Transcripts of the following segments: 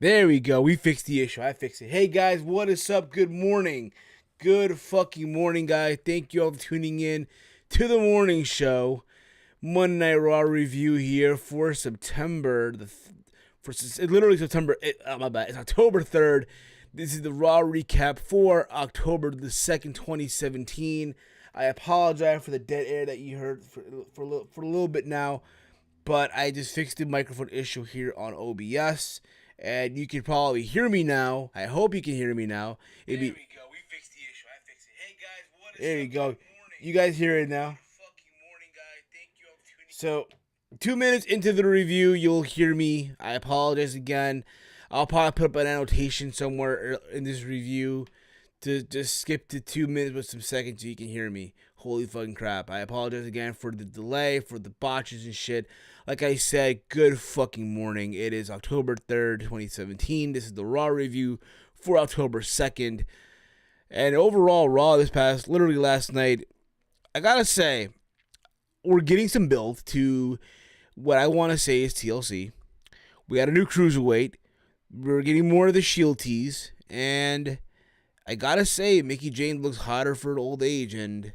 There we go. We fixed the issue. I fixed it. Hey guys, what is up? Good morning. Good fucking morning, guys. Thank you all for tuning in to the morning show. Monday Night Raw review here for September literally September. My bad. It's October 3rd. This is the Raw recap for October the 2nd, 2017. I apologize for the dead air that you heard for a little bit now, but I just fixed the microphone issue here on OBS. And you can probably hear me now. I hope you can hear me now. There we go. We fixed the issue. I fixed it. Hey guys, what is there you go. You guys hear it now. So, 2 minutes into the review, you'll hear me. I apologize again. I'll probably put up an annotation somewhere in this review to just skip to 2 minutes with some seconds so you can hear me. Holy fucking crap. I apologize again for the delay, for the botches and shit. Like I said, good fucking morning. It is October 3rd, 2017. This is the Raw review for October 2nd. And overall, Raw this past, literally last night, I gotta say, we're getting some build to what I want to say is TLC. We got a new Cruiserweight. We're getting more of the Shield tease. And I gotta say, Mickie James looks hotter for old age, and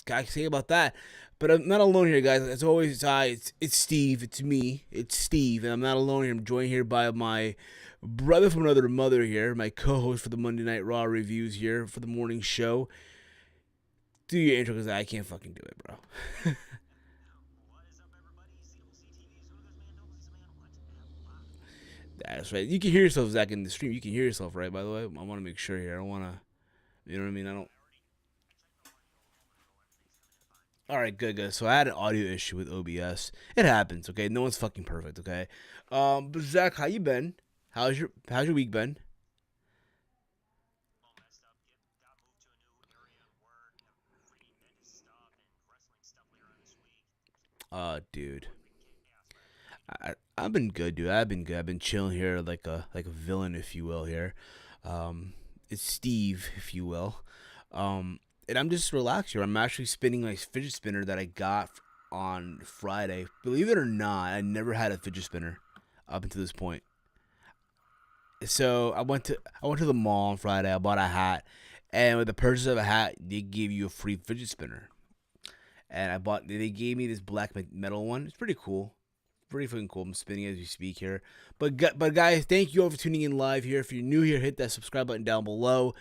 gotta say about that. But I'm not alone here, guys. As always, it's Steve. It's me. It's Steve, and I'm not alone here. I'm joined here by my brother from another mother here, my co-host for the Monday Night Raw reviews here for the morning show. Do your intro, because I can't fucking do it, bro. That's right. You can hear yourself, Zach, in the stream. You can hear yourself, right? By the way, I want to make sure here. I don't want to, you know what I mean? I don't. All right, good. So I had an audio issue with OBS. It happens, okay? No one's fucking perfect, okay? But Zach, how you been? How's your week been? Dude, I've been good, dude. I've been good. I've been chilling here like a villain, if you will. Here, it's Steve, if you will. And I'm just relaxed here. I'm actually spinning my fidget spinner that I got on Friday. Believe it or not, I never had a fidget spinner up until this point. So I went to the mall on Friday. I bought a hat, and with the purchase of a hat, they give you a free fidget spinner. And they gave me this black metal one. It's pretty cool. Pretty fucking cool. I'm spinning as we speak here. But guys, thank you all for tuning in live here. If you're new here, hit that subscribe button down below.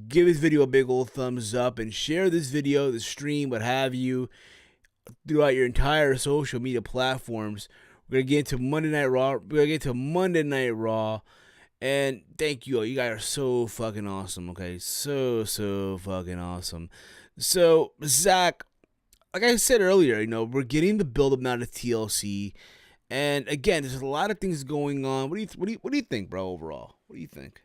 Give this video a big old thumbs up and share this video, the stream, what have you, throughout your entire social media platforms. We're gonna get into Monday Night Raw. And thank you all. You guys are so fucking awesome. Okay, so fucking awesome. So Zach, like I said earlier, we're getting the build up now to TLC. And again, there's a lot of things going on. What do you think, bro? Overall, what do you think?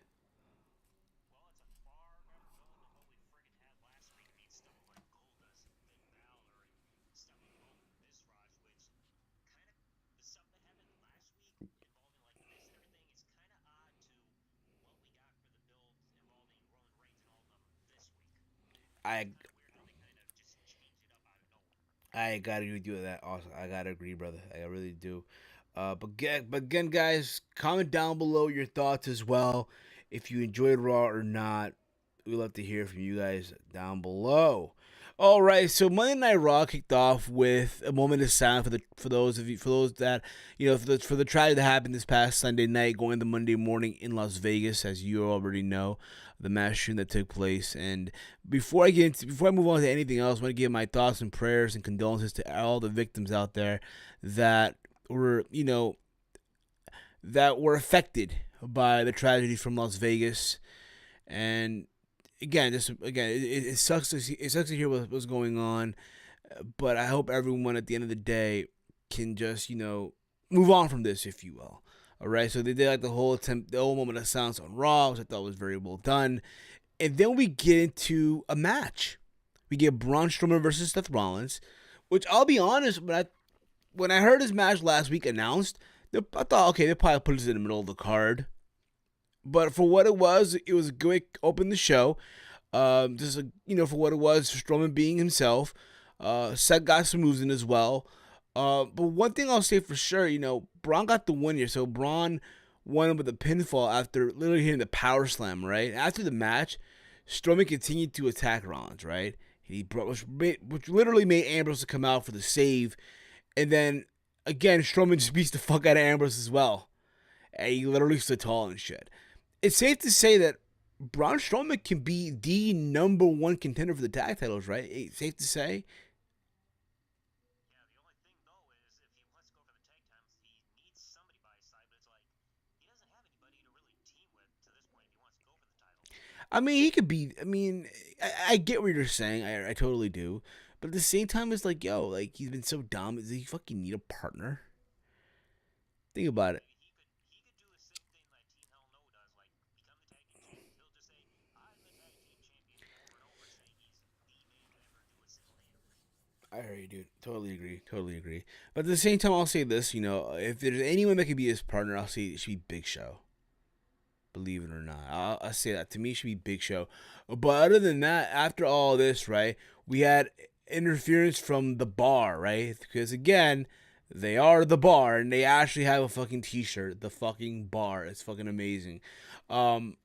I I gotta agree with you with that. Also, I gotta agree, brother. I really do. But again, guys, comment down below your thoughts as well. If you enjoyed Raw or not, we'd love to hear from you guys down below. All right, so Monday Night Raw kicked off with a moment of silence for those that for the tragedy that happened this past Sunday night, going to Monday morning in Las Vegas, as you already know, the mass shooting that took place. And before I move on to anything else, I want to give my thoughts and prayers and condolences to all the victims out there that were affected by the tragedy from Las Vegas. And again, it sucks to hear what's going on, but I hope everyone at the end of the day can just move on from this, if you will. All right, so they did like the whole moment of silence on Raw, which I thought was very well done, and then we get into a match. We get Braun Strowman versus Seth Rollins, which I'll be honest, when I heard his match last week announced, I thought, okay, they probably put us in the middle of the card. But for what it was a quick open the show. For what it was, Strowman being himself. Seth got some moves in as well. But one thing I'll say for sure, Braun got the win here. So Braun won him with a pinfall after literally hitting the power slam, right? After the match, Strowman continued to attack Rollins, right? Which literally made Ambrose to come out for the save. And then, again, Strowman just beats the fuck out of Ambrose as well. And he literally stood tall and shit. It's safe to say that Braun Strowman can be the number one contender for the tag titles, right? It's safe to say. I mean, he could be. I mean, I get what you're saying. I totally do. But at the same time, it's like, yo, like, he's been so dumb. Does he fucking need a partner? Think about it. I hear you, dude. Totally agree. Totally agree. But at the same time, I'll say this. If there's anyone that could be his partner, I'll say it should be Big Show. Believe it or not, I'll say that. To me, it should be Big Show. But other than that, after all this, right, we had interference from the Bar, right? Because again, they are the Bar, and they actually have a fucking T-shirt. The fucking Bar. It's fucking amazing. Um,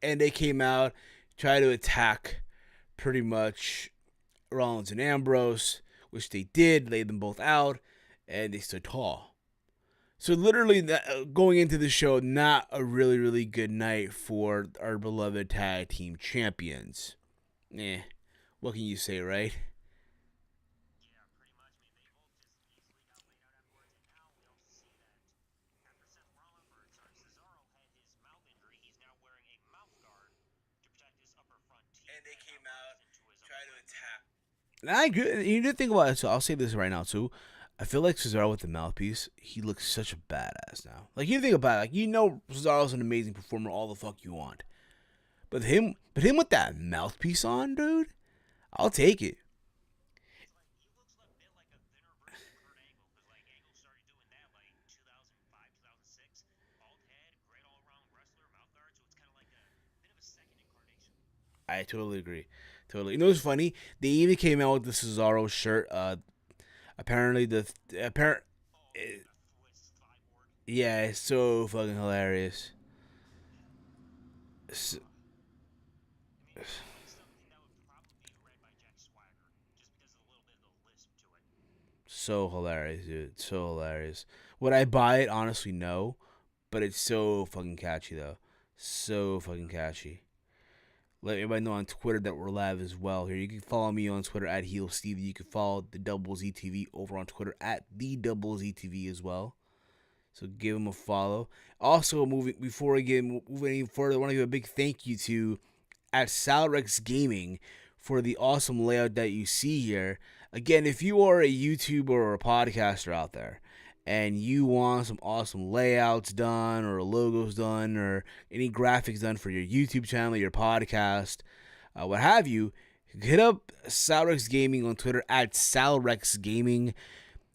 and they came out, tried to attack pretty much Rollins and Ambrose, which they did, laid them both out, and they stood tall. So literally, going into the show, not a really, really good night for our beloved tag team champions. What can you say, right? And they came out, tried to attack. And I agree. You did think about it, so I'll say this right now too. I feel like Cesaro with the mouthpiece, he looks such a badass now. Like you think about it, like Cesaro's an amazing performer, all the fuck you want. But him with that mouthpiece on, dude, I'll take it. I totally agree. Totally. You know what's funny? They even came out with the Cesaro shirt. Apparently apparent. Yeah, it's so fucking hilarious. S- So hilarious, dude. So hilarious. Would I buy it? Honestly, no. But it's so fucking catchy, though. So fucking catchy. Let everybody know on Twitter that we're live as well. Here, you can follow me on Twitter at HeelStevie. You can follow the Double ZTV over on Twitter at TheDoubleZTV as well. So give him a follow. Also, moving before I get moving any further, I want to give a big thank you to at Salrex Gaming for the awesome layout that you see here. Again, if you are a YouTuber or a podcaster out there and you want some awesome layouts done or logos done or any graphics done for your YouTube channel, your podcast, what have you, hit up Salrex Gaming on Twitter at Salrex Gaming.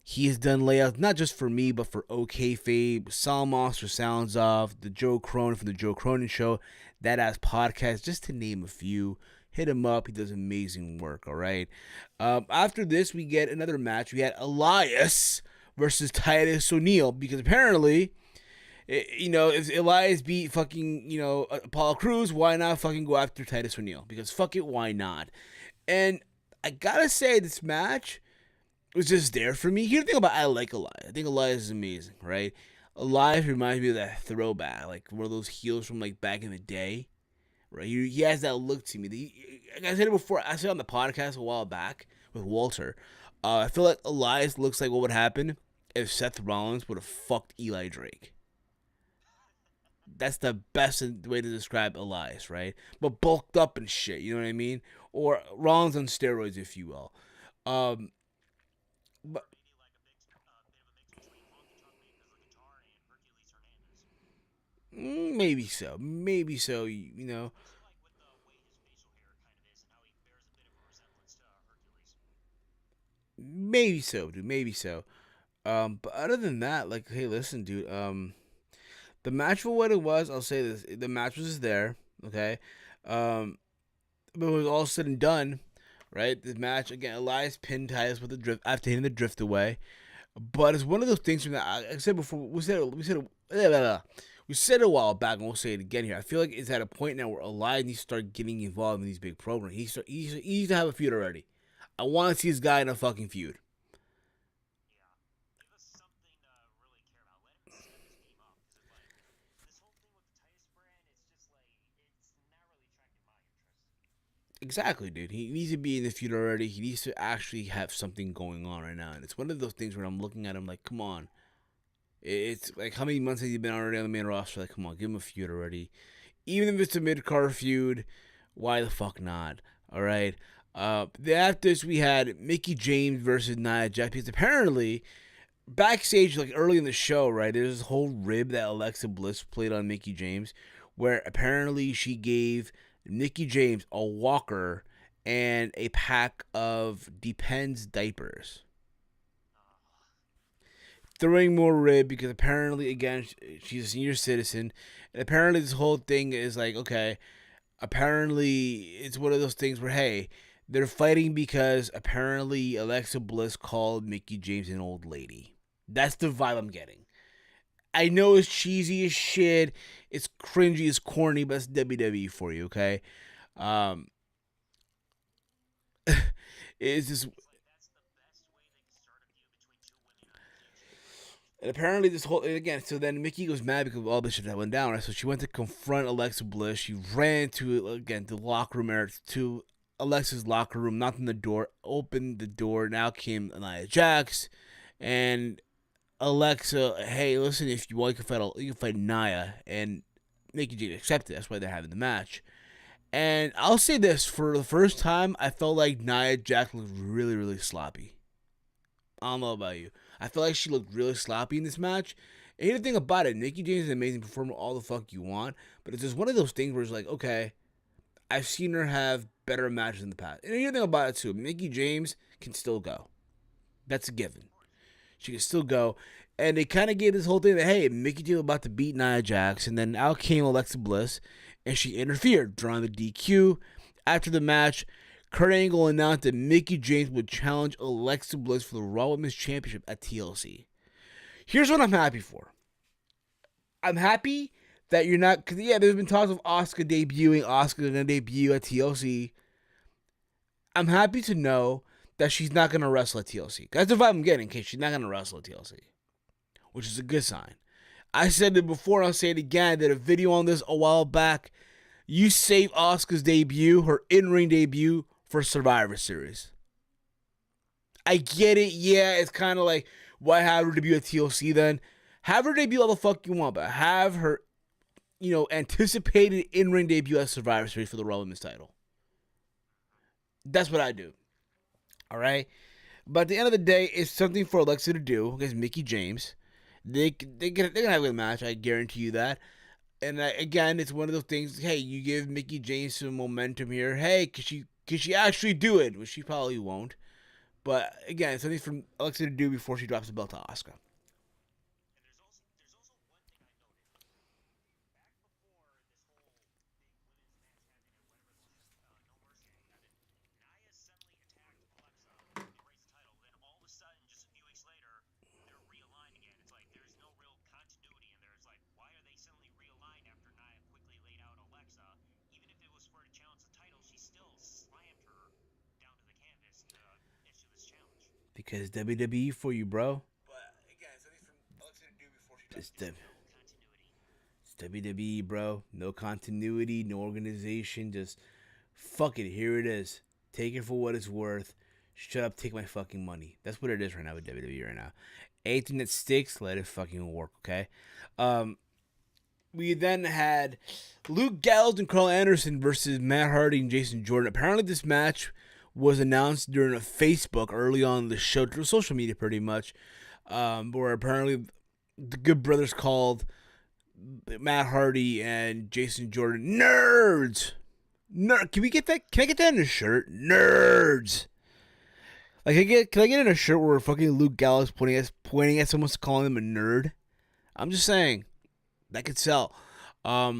He has done layouts not just for me, but for OK Fabe, Salmos for Sounds Off, the Joe Cronin from the Joe Cronin Show, That Ass Podcast, just to name a few. Hit him up. He does amazing work, all right? After this, we get another match. We had Elias versus Titus O'Neil, because apparently, if Elias beat fucking, Apollo Crews, why not fucking go after Titus O'Neil? Because fuck it, why not? And I gotta say, this match was just there for me. Here's the thing about I like Elias. I think Elias is amazing, right? Elias reminds me of that throwback, like one of those heels from like back in the day, right? He has that look to me. Like I said it before. I said it on the podcast a while back with Walter. I feel like Elias looks like what would happen if Seth Rollins would have fucked Eli Drake. That's the best way to describe Elias, right? But bulked up and shit, you know what I mean? Or Rollins on steroids, if you will. Um, but maybe so. Maybe so. Maybe so, dude. Maybe so. But other than that, like, hey, listen, dude. The match for what it was, I'll say this: the match was there, okay. But it was all said and done, right? The match again, Elias pinned Titus with the drift after hitting the drift away. But it's one of those things from that. Like I said before, we said blah, blah, blah. We said it a while back, and we'll say it again here. I feel like it's at a point now where Elias needs to start getting involved in these big programs. He needs to have a feud already. I want to see this guy in a fucking feud. Exactly, dude. He needs to be in the feud already. He needs to actually have something going on right now. And it's one of those things where I'm looking at him like, come on. It's like, how many months has he been already on the main roster? Like, come on, give him a feud already. Even if it's a mid-card feud, why the fuck not? All right. After this, we had Mickie James versus Nia Jax. Because apparently, backstage, like early in the show, right, there's this whole rib that Alexa Bliss played on Mickie James, where apparently she gave Mickie James a walker and a pack of Depends diapers. Throwing more rib because apparently, again, she's a senior citizen. And apparently, this whole thing is like, okay, apparently, it's one of those things where, hey, they're fighting because apparently Alexa Bliss called Mickie James an old lady. That's the vibe I'm getting. I know it's cheesy as shit. It's cringy, it's corny, but it's WWE for you, okay? Um, it's just. And apparently, this whole. Again, so then Mickie was mad because of all this shit that went down, right? So she went to confront Alexa Bliss. She ran to, again, the locker room area, to Alexa's locker room, knocked on the door, opened the door. Now came Nia Jax. And Alexa, hey, listen, if you want, you can fight Nia, and Mickie James accepted. That's why they're having the match. And I'll say this: for the first time, I felt like Nia Jax looked really, really sloppy. I don't know about you. I felt like she looked really sloppy in this match. And here's the thing about it: Mickie James is an amazing performer, all the fuck you want, but it's just one of those things where it's like, okay, I've seen her have better matches in the past. And here's the thing about it too: Mickie James can still go. That's a given. She can still go. And they kind of gave this whole thing that, hey, Mickie James was about to beat Nia Jax. And then out came Alexa Bliss. And she interfered, drawing the DQ. After the match, Kurt Angle announced that Mickie James would challenge Alexa Bliss for the Raw Women's Championship at TLC. Here's what I'm happy for. I'm happy that you're not... Because, yeah, there's been talks of Asuka debuting. Asuka's going to debut at TLC. I'm happy to know that she's not going to wrestle at TLC. That's the vibe I'm getting, in case she's not going to wrestle at TLC, which is a good sign. I said it before, and I'll say it again. I did a video on this a while back. You save Asuka's debut, her in-ring debut, for Survivor Series. I get it, yeah, it's kind of like, why have her debut at TLC then? Have her debut all the fuck you want, but have her, anticipated in-ring debut at Survivor Series for the Raw Women's title. That's what I do. All right, but at the end of the day, it's something for Alexa to do against Mickie James. They're gonna have a good match. I guarantee you that. And again, it's one of those things. Hey, you give Mickie James some momentum here. Hey, can she actually do it? Which she probably won't. But again, it's something for Alexa to do before she drops the belt to Asuka. Because WWE for you, bro. But again, it's something for Alexa to do before she drops the belt. It's WWE, bro. No continuity, no organization. Just fuck it. Here it is. Take it for what it's worth. Shut up. Take my fucking money. That's what it is right now with WWE right now. Anything that sticks, let it fucking work. Okay. We then had Luke Gallows and Carl Anderson versus Matt Hardy and Jason Jordan. Apparently, this match was announced during a Facebook early on in the show, through social media pretty much, where apparently the Good Brothers called Matt Hardy and Jason Jordan nerds. Can we get that? Can I get that in a shirt? Nerds. Like, can I get in a shirt where fucking Luke Gallows pointing at someone calling them a nerd? I'm just saying that could sell. I'll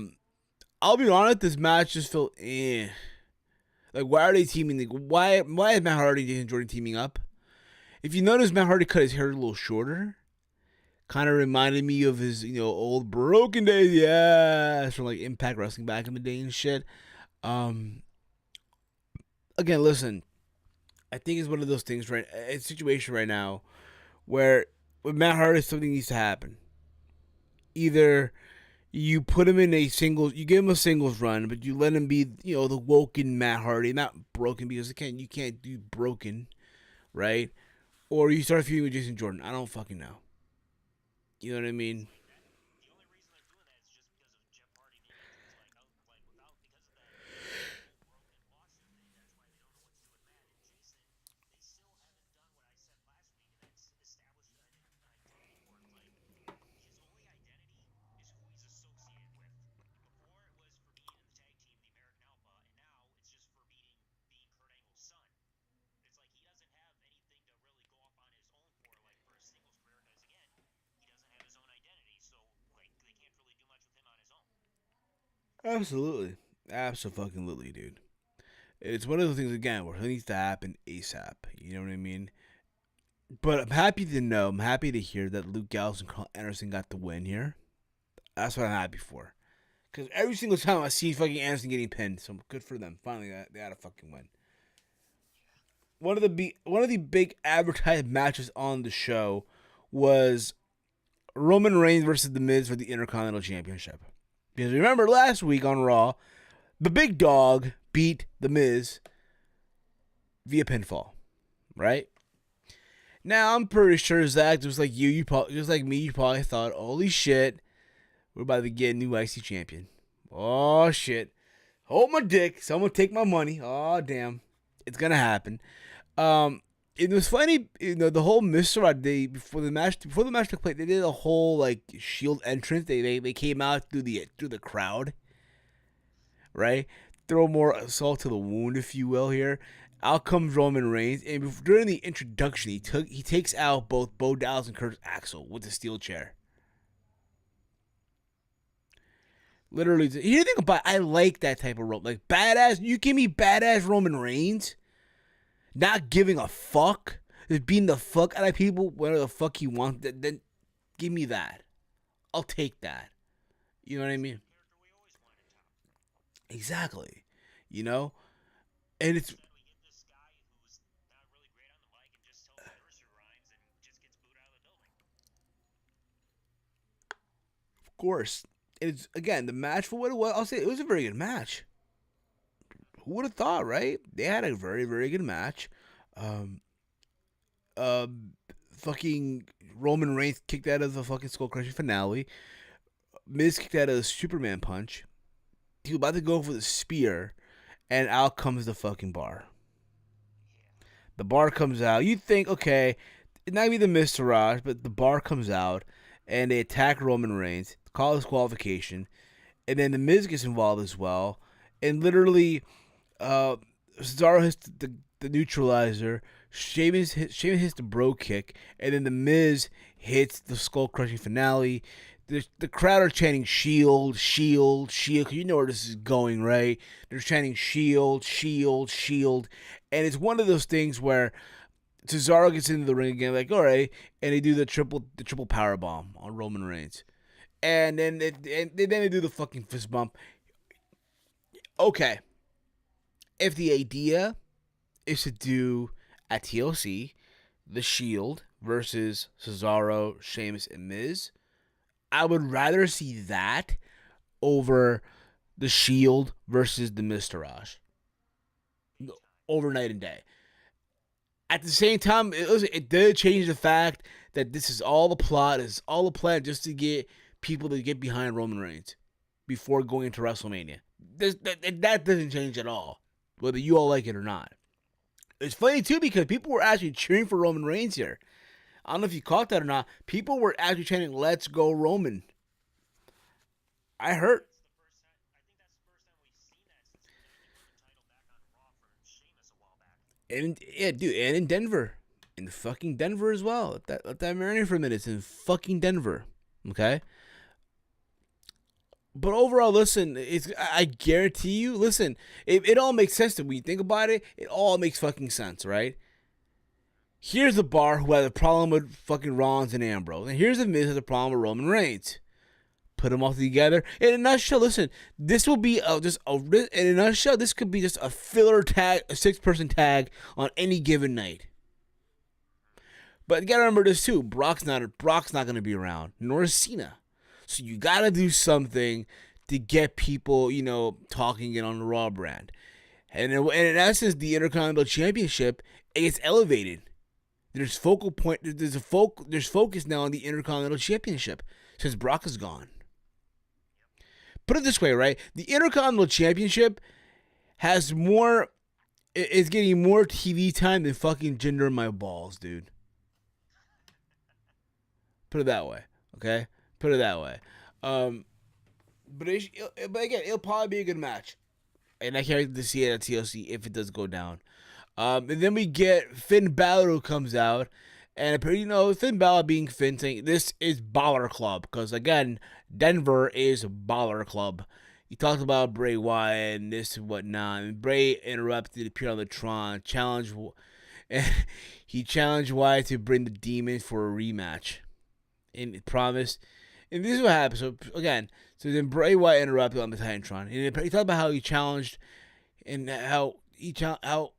be honest, this match just felt eh. Like, why are they teaming? Why is Matt Hardy and Jason Jordan teaming up? If you notice, Matt Hardy cut his hair a little shorter. Kind of reminded me of his, old broken days. Yeah, from like Impact Wrestling back in the day and shit. Um, Again, listen, I think it's one of those things, right? It's a situation right now where with Matt Hardy, something needs to happen. Either you put him in a singles, you give him a singles run, but you let him be, the woken Matt Hardy, not broken, because you can't do broken, right? Or you start feuding with Jason Jordan. I don't fucking know. You know what I mean? Absolutely. Absolutely, dude. It's one of those things, again, where it needs to happen ASAP. You know what I mean? But I'm happy to hear that Luke Gallows and Carl Anderson got the win here. That's what I'm happy for. Because every single time I see fucking Anderson getting pinned, so good for them. Finally, they got a fucking win. One of the big advertised matches on the show was Roman Reigns versus The Miz for the Intercontinental Championship. Because remember last week on Raw, the big dog beat The Miz via pinfall, right? Now I'm pretty sure Zach, just like just like me, you probably thought, "Holy shit, we're about to get a new IC champion." Oh shit! Hold my dick. Someone take my money. Oh damn, it's gonna happen. It was funny, the whole Mr. Day before the match took place. They did a whole like Shield entrance. They came out through the crowd, right? Throw more salt to the wound, if you will. Here, out comes Roman Reigns, and during the introduction, he takes out both Bo Dallas and Curtis Axel with the steel chair. Literally, you didn't think about it, I like that type of like badass. You give me badass Roman Reigns, not giving a fuck, just beating the fuck out of people, whatever the fuck he wants. Then give me that. I'll take that. You know what I mean? Exactly. You know, and it's of course. It's again the match for what it was. I'll say it was a very good match. Who would have thought, right? They had a very, very good match. Um, uh, Fucking Roman Reigns kicked out of the fucking skull crushing finale. Miz kicked out of the Superman punch. He was about to go for the spear, and out comes the fucking bar. The bar comes out. You think, okay, it might be the Miz Taraj, but the bar comes out, and they attack Roman Reigns, call disqualification, and then the Miz gets involved as well, and literally Uh, Cesaro hits the neutralizer. Sheamus hits the bro kick, and then the Miz hits the skull crushing finale. The crowd are chanting "Shield, Shield, Shield." 'Cause you know where this is going, right? They're chanting "Shield, Shield, Shield," and it's one of those things where Cesaro gets into the ring again, like all right, and they do the triple power bomb on Roman Reigns, and then they do the fucking fist bump. Okay, if the idea is to do at TLC the Shield versus Cesaro, Sheamus, and Miz, I would rather see that over the Shield versus the Miz Taraj over night and day. At the same time, it did change the fact that this is all the plot, it's all the plan just to get people to get behind Roman Reigns before going into WrestleMania. That doesn't change at all, whether you all like it or not. It's funny too because people were actually cheering for Roman Reigns here. I don't know if you caught that or not. People were actually chanting "Let's go Roman." I heard. And yeah, dude, and in Denver, in fucking Denver as well. Let that marinate for a minute. It's in fucking Denver, okay. But overall, listen, I guarantee you, listen, it all makes sense to when you think about it. It all makes fucking sense, right? Here's the Bar who had a problem with fucking Rollins and Ambrose, and here's the Miz who has a problem with Roman Reigns. Put them all together in a nutshell. Listen, this will be in a nutshell. This could be just a filler tag, a 6-person tag on any given night. But you gotta remember this too. Brock's not gonna be around, nor is Cena. So you gotta do something to get people, talking it on the Raw brand. And in essence, the Intercontinental Championship, it gets elevated. There's focal point. There's focus now on the Intercontinental Championship since Brock is gone. Put it this way, right? The Intercontinental Championship is getting more TV time than fucking Jinder in my balls, dude. Put it that way, okay? Put it that way. But again, it'll probably be a good match, and I can't wait to see it at TLC if it does go down. And then we get Finn Balor who comes out, and Finn Balor being Finn saying this is Balor Club because again, Denver is Balor Club. He talked about Bray Wyatt and this and whatnot. And Bray interrupted, appeared on the Tron, he challenged Wyatt to bring the Demon for a rematch. And it promised. And this is what happened. So again, then Bray Wyatt interrupted on the Titantron. And he talked about how he challenged and how he challenged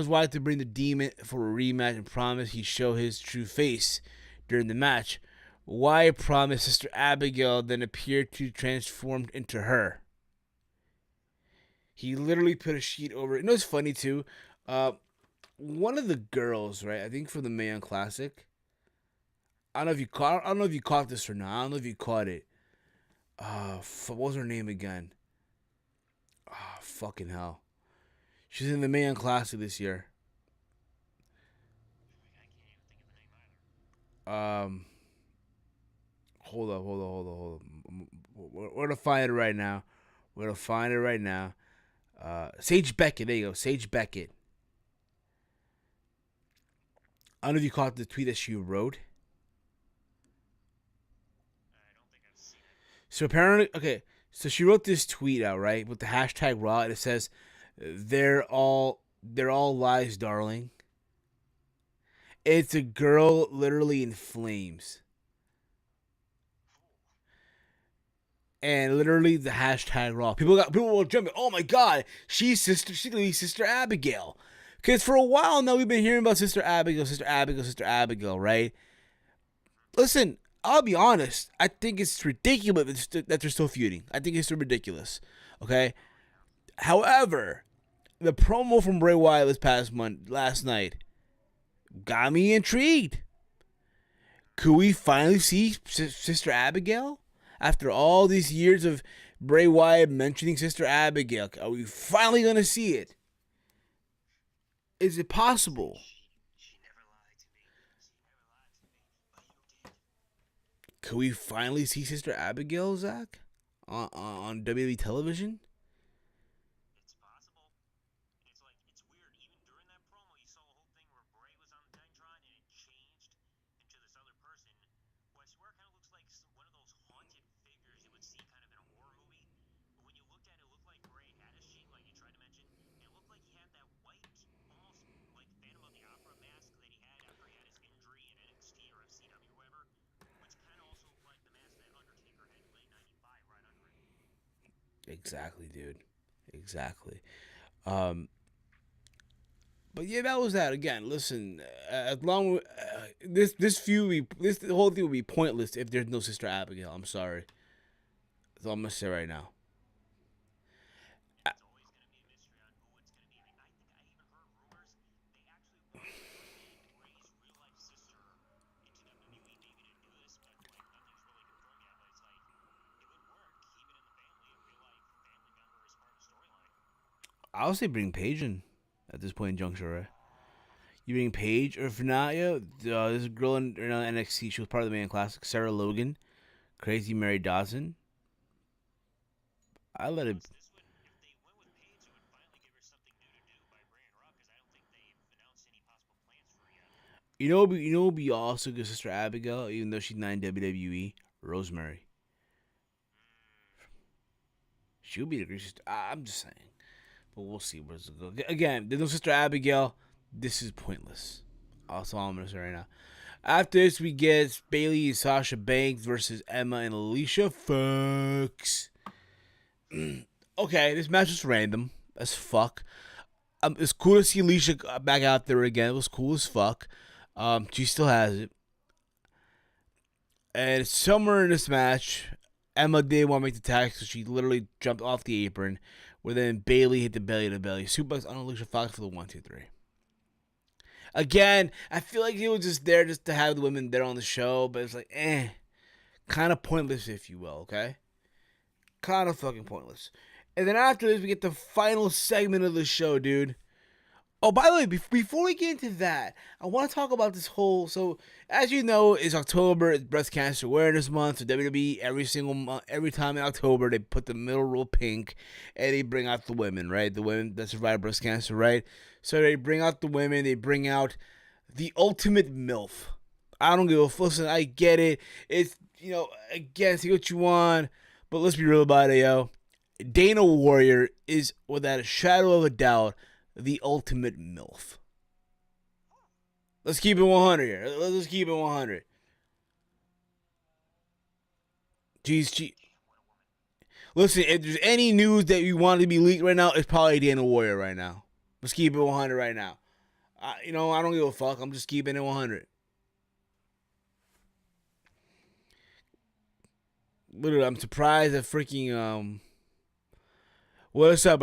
Wyatt to bring the Demon for a rematch and promised he'd show his true face during the match. Wyatt promised Sister Abigail, then appeared to transform into her. He literally put a sheet over it. It's funny too. One of the girls, right? I think for the Mae Young Classic. I don't know if you caught this or not. I don't know if you caught it. What was her name again? Fucking hell. She's in the Mae Young Classic this year. Hold up. We're gonna find it right now. Sage Beckett. There you go. Sage Beckett. I don't know if you caught the tweet that she wrote. So apparently, okay. So she wrote this tweet out, right, with the hashtag Raw, and it says, "They're all lies, darling." It's a girl literally in flames. And literally the hashtag Raw. People were jumping. Oh my God, she's gonna be Sister Abigail. Because for a while now we've been hearing about Sister Abigail, right? Listen, I'll be honest. I think it's ridiculous that they're still feuding. I think it's still ridiculous. Okay. However, the promo from Bray Wyatt last night, got me intrigued. Could we finally see Sister Abigail? After all these years of Bray Wyatt mentioning Sister Abigail, are we finally going to see it? Is it possible? Could we finally see Sister Abigail, Zach, on WWE television? It's possible. It's weird. Even during that promo, you saw a whole thing where Bray was on the Titantron and it changed into this other person, who I swear kind of looks like one of those haunted figures you would see kind of in a horror movie. But when you looked at it, it looked like Bray had his sheet, like you tried to mention, and it looked like he had that white, almost like Phantom of the Opera mask that he had after he had his injury in NXT or FCW or whatever, which kind of also looked like the mask that Undertaker had in late '95 right under it. Exactly, dude. Exactly. But yeah, that was that. Again, listen, as long this whole thing would be pointless if there's no Sister Abigail. I'm sorry. That's all I'm gonna say right now. It's always going to be a mystery on who it's going to be. I think I even heard rumors they actually wanted to bring in Bray's real life sister into WWE maybe to do this, but nothing's really confirmed yet. But it's it would work. Keep it in the family, a real life family member as part of the storyline. I would say bring Paige in at this point in juncture, right? You bring Paige, or if not, there's a girl in NXT. She was part of the Mae Young Classic. Sarah Logan, Crazy Mary Dawson. I let it. If they went with Paige, it would finally give her something new to do by Bray and Raw, because I don't think they've announced any possible plans for her yet. Would be also good, Sister Abigail, even though she's not in WWE. Rosemary. She would be the great sister. I'm just saying. But we'll see where this will go. Again, there's no Sister Abigail. this is pointless. That's all I'm gonna say right now. After this, we get Bailey and Sasha Banks versus Emma and Alicia Fox. Okay, this match was random as fuck. It's cool to see Alicia back out there again. It was cool as fuck. She still has it. And somewhere in this match, Emma did want to make the tag, so she literally jumped off the apron, where then Bailey hit the belly to belly suplex on Alicia Fox for the 1-2-3. Again, I feel like he was just there just to have the women there on the show, but it's like, kind of pointless, if you will, okay? Kind of fucking pointless. And then after this, we get the final segment of the show, dude. Oh, by the way, before we get into that, I want to talk about this whole. So, as you know, it's October. It's Breast Cancer Awareness Month. So WWE every single month, every time in October, they put the middle row pink, and they bring out the women, right? The women that survive breast cancer, right? So they bring out the women. They bring out the ultimate MILF. I don't give a fuck. Listen, I get it. It's again, see what you want, but let's be real about it, yo. Dana Warrior is, without a shadow of a doubt, the ultimate MILF. Let's keep it 100 here. Let's just keep it 100. Jeez. Listen, if there's any news that you want to be leaked right now, it's probably Dana Warrior right now. Let's keep it 100 right now. I don't give a fuck. I'm just keeping it 100. Literally, I'm surprised that freaking What is up,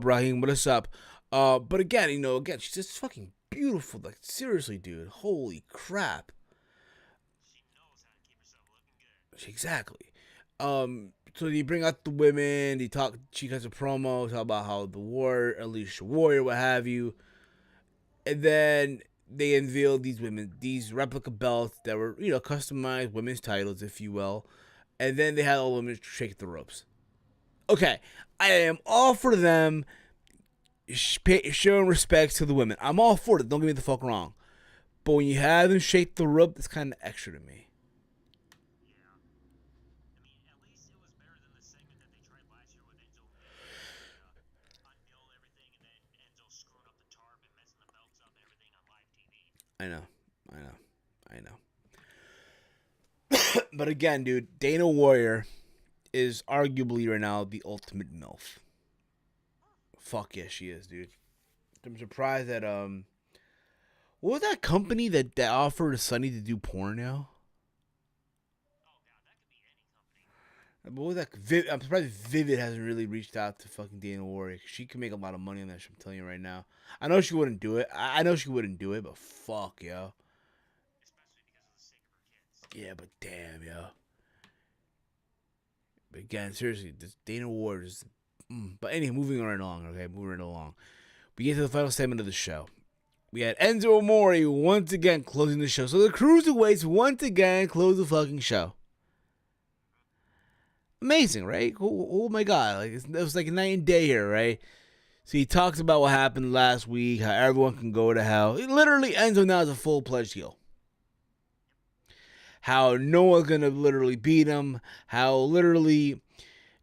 Raheem? What is up? But again, she's just fucking beautiful. Like, seriously, dude. Holy crap. She knows how to keep herself looking good. Exactly. So they bring out the women. She cuts a promo, talk about how Alicia Warrior, what have you. And then they unveiled these women, these replica belts that were, customized women's titles, if you will. And then they had all the women shake the ropes. Okay, I am all for them showing respect to the women. I'm all for it. Don't get me the fuck wrong. But when you have them shake the rope, it's kind of extra to me. Yeah. I mean, at least it was better than the segment that they tried last year with Enzo unveiled everything and then Enzo screwing up the tarp and messing the belts up and everything on live TV. I know. But again, dude, Dana Warrior is arguably right now the ultimate MILF. Fuck yeah, she is, dude. I'm surprised that what was that company that offered Sunny to do porn now? Oh god, that could be any company. What was that? I'm surprised Vivid hasn't really reached out to fucking Dana Warrior. She can make a lot of money on that shit, I'm telling you right now. I know she wouldn't do it. I know she wouldn't do it, but fuck, yo. Especially because of the sake of her kids. Yeah, but damn, yo. But again, seriously, this Dana Warrior is. But anyway, moving right along, okay? Moving right along. We get to the final segment of the show. We had Enzo Amore once again closing the show. So the Cruiserweights once again close the fucking show. Amazing, right? Oh my god. Like, it was like a night and day here, right? So he talks about what happened last week, how everyone can go to hell. Literally, Enzo now is a full-pledged heel. How no one's going to literally beat him. How literally,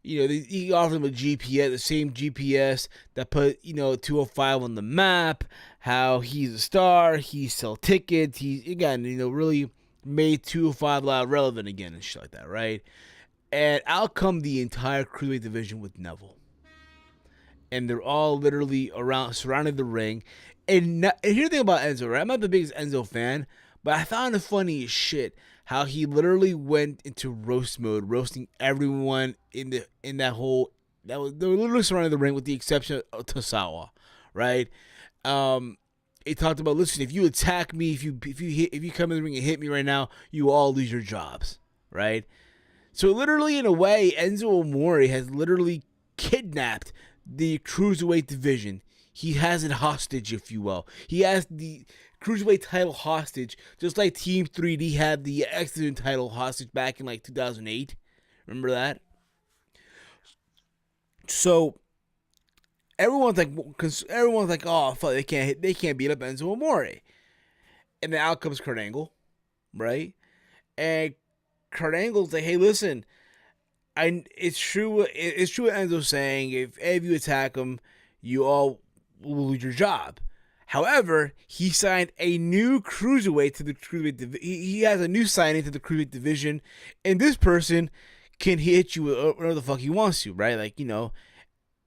he offered him a GPS, the same GPS that put, 205 on the map. How he's a star. He sells tickets. He's, again, really made 205 a lot relevant again and shit like that, right? And out come the entire Cruiserweight division with Neville. And they're all literally surrounding the ring. And here's the thing about Enzo, right? I'm not the biggest Enzo fan, but I found it funny as shit how he literally went into roast mode, roasting everyone in that whole. They were literally surrounding the ring with the exception of Tosawa, right? He talked about, listen, if you attack me, if you come in the ring and hit me right now, you all lose your jobs, right? So literally, in a way, Enzo Amore has literally kidnapped the Cruiserweight division. He has it hostage, if you will. He has the Cruiserweight title hostage, just like Team 3D had the X-Division title hostage back in 2008. Remember that? So everyone's like, oh fuck, they can't beat up Enzo Amore. And then out comes Kurt Angle, right? And Kurt Angle's like, hey, listen, it's true what Enzo's saying. If you attack him, you all will lose your job. However, he signed a new cruiserweight to the cruiserweight division. He has a new signing to the cruiserweight division, and this person can hit you with whatever the fuck he wants to, right? Like,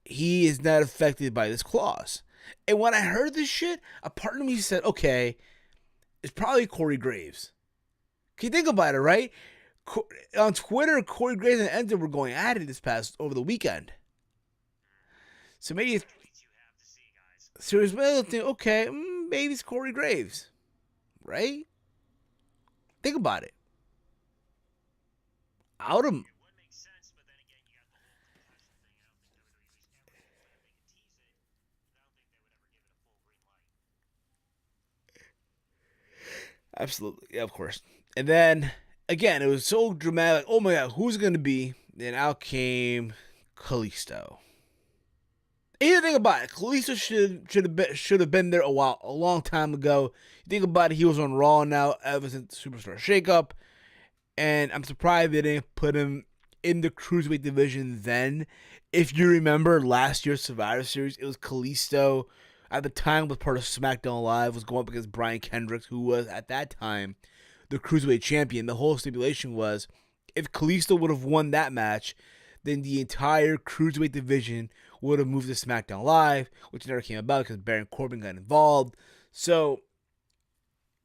he is not affected by this clause. And when I heard this shit, a part of me said, okay, it's probably Corey Graves. Can you think about it, right? On Twitter, Corey Graves and Ender were going at it this past over the weekend. So maybe it's seriously think, okay, maybe it's Corey Graves, right? Think about it. Out of It would make sense, but then again, you got the whole concussion thing. I don't think WWE's ever going to try to make it tease it. I don't think they would ever give it a full green light. absolutely, yeah, of course. And then again, it was so dramatic. Oh my god, who's it gonna be? Then out came Kalisto. And you think about it, Kalisto should have been there a long time ago. You think about it, he was on Raw now ever since the Superstar Shakeup, and I'm surprised they didn't put him in the cruiserweight division then. If you remember last year's Survivor Series, it was Kalisto. At the time, was part of SmackDown Live, was going up against Brian Kendricks, who was at that time the cruiserweight champion. The whole stipulation was if Kalisto would have won that match, then the entire cruiserweight division would have moved to SmackDown Live, which never came about because Baron Corbin got involved. So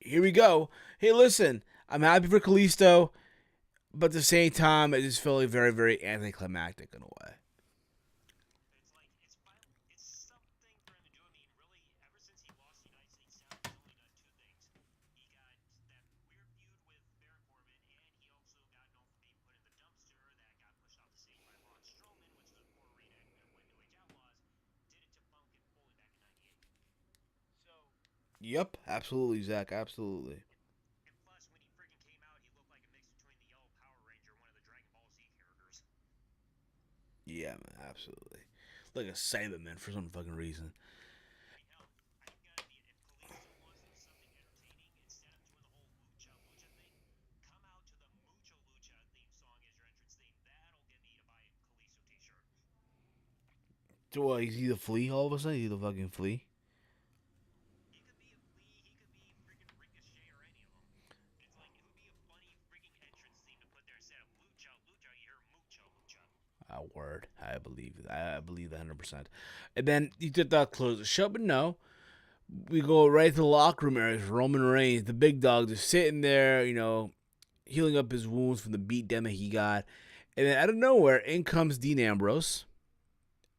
here we go. Hey, listen, I'm happy for Kalisto, but at the same time, it just felt like very, very anticlimactic in a way. It's something for him to do. I mean, really, ever since he lost the United States title, he's only done two things. He got that weird feud with Baron Corbin, and he also got known for being put in the dumpster that got pushed off the stage by Braun Strowman, which was before reenactment when New Age Outlaws did it to Punk and Foley back in '98. So, Yep, absolutely, Zach, absolutely. and plus, when he freaking came out, he looked like a mix between the Yellow Power Ranger and one of the Dragon Ball Z characters. Yeah, man, absolutely. Like a Cyberman for some fucking reason. I mean, hell, I think if Kalisto wants to do something entertaining, instead of doing the whole Lucha Lucha thing, come out to the Mucho Lucha theme song as your entrance theme. That'll get me to buy a Kalisto t-shirt. So is he the flea all of a sudden? He's the fucking flea? He could be a Flea, he could be freaking Ricochet or any of them. It's like, it would be a funny freaking entrance theme to put there instead of Lucha Lucha, you hear Mucho Lucha. Word. I believe that. I believe that 100%. And then you did that close the show, but no. We go right to the locker room areas. Roman Reigns, the big dog, just sitting there, healing up his wounds from the beatdown that he got. And then out of nowhere, in comes Dean Ambrose.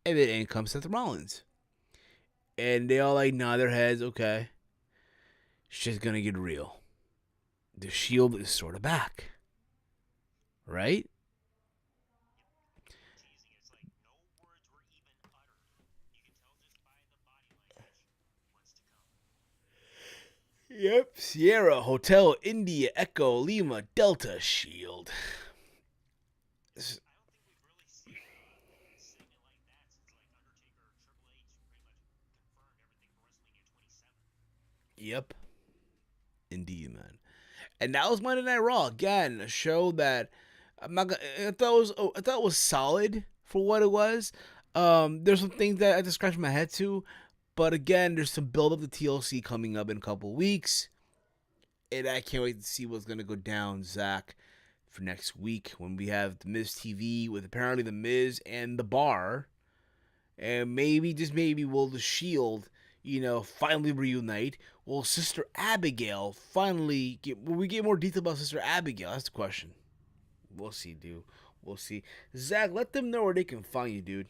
And then in comes Seth Rollins. And they all nod their heads, okay. Shit's gonna get real. The Shield is sort of back. Right? Teasing, it's like no words were even uttered. You can tell just by the body language what's to come. Yep. Sierra, Hotel, India, Echo, Lima, Delta, Shield. I don't think we've really seen a segment like that since like Undertaker or Triple H pretty much confirmed everything for WrestleMania 27. Yep. Indeed, man. And that was Monday Night Raw. Again, a show that I thought it was solid for what it was. There's some things that I just scratched my head to, but again, there's some build up to TLC coming up in a couple of weeks, and I can't wait to see what's gonna go down, Zach, for next week when we have the Miz TV with apparently the Miz and the Bar, and maybe just maybe will the Shield, finally reunite? Will Sister Abigail finally get? Will we get more detail about Sister Abigail? That's the question. We'll see, dude. We'll see. Zach, let them know where they can find you, dude.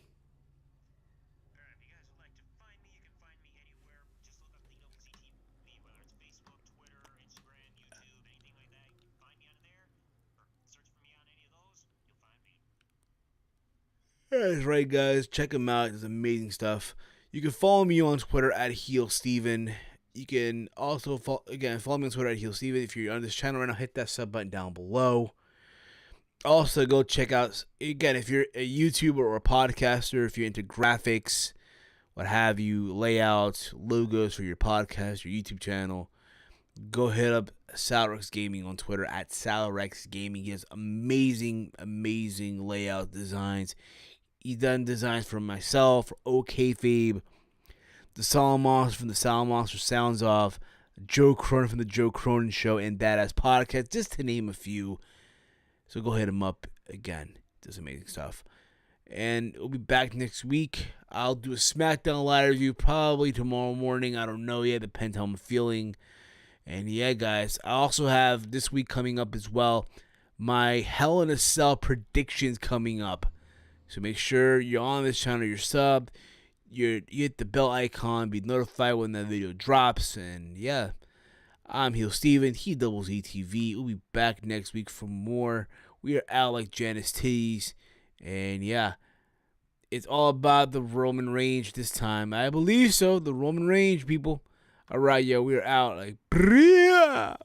Alright, if you guys would like to find me, you can find me anywhere. Just look up TheDoubleZTV, whether it's Facebook, Twitter, Instagram, YouTube, anything like that. You can find me on there, or search for me on any of those, you'll find me. That's right, guys. Check him out. It's amazing stuff. You can follow me on Twitter at HeelSteven. You can also follow me on Twitter at HeelSteven. If you're on this channel right now, hit that sub button down below. Also, go check out, again, if you're a YouTuber or a podcaster, if you're into graphics, what have you, layouts, logos for your podcast, your YouTube channel, go hit up Salrex Gaming on Twitter at Salrex Gaming. He has amazing, amazing layout designs. He's done designs for myself, for OKFabe, the Solid Monster from the Solid Monster Sounds Off, Joe Cronin from the Joe Cronin Show, and Badass Podcast, just to name a few. So go hit him up again. Does amazing stuff. And we'll be back next week. I'll do a SmackDown Live review probably tomorrow morning. I don't know yet. Depends how I'm feeling. And yeah, guys, I also have this week coming up as well, my Hell in a Cell predictions coming up. So make sure you're on this channel, you're subbed, you hit the bell icon, be notified when that video drops. And yeah, I'm Heel Steven, TheDoubleZTV. We'll be back next week for more. We are out like Janice Titties. And yeah, it's all about the Roman Reigns this time. I believe so. The Roman Reigns, people. All right, yo, we're out. Like, Bria!